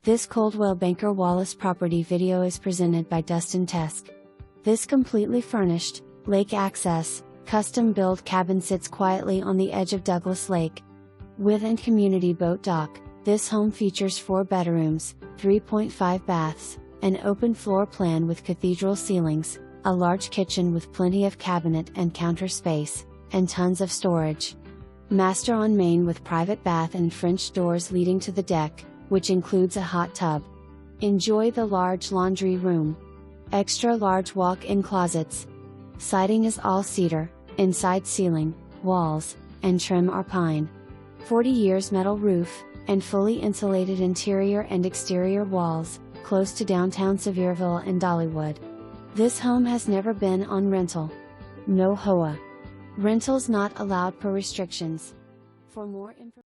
This Coldwell Banker Wallace property video is presented by Dustin Tesk. This completely furnished, lake access, custom-built cabin sits quietly on the edge of Douglas Lake. With and community boat dock, this home features 4 bedrooms, 3.5 baths, an open floor plan with cathedral ceilings, a large kitchen with plenty of cabinet and counter space, and tons of storage. Master on main with private bath and French doors leading to the deck, which includes a hot tub. Enjoy the large laundry room. Extra large walk-in closets. Siding is all cedar, inside ceiling, walls, and trim are pine. 40 years metal roof, and fully insulated interior and exterior walls, close to downtown Sevierville and Dollywood. This home has never been on rental. No HOA. Rentals not allowed per restrictions. For more information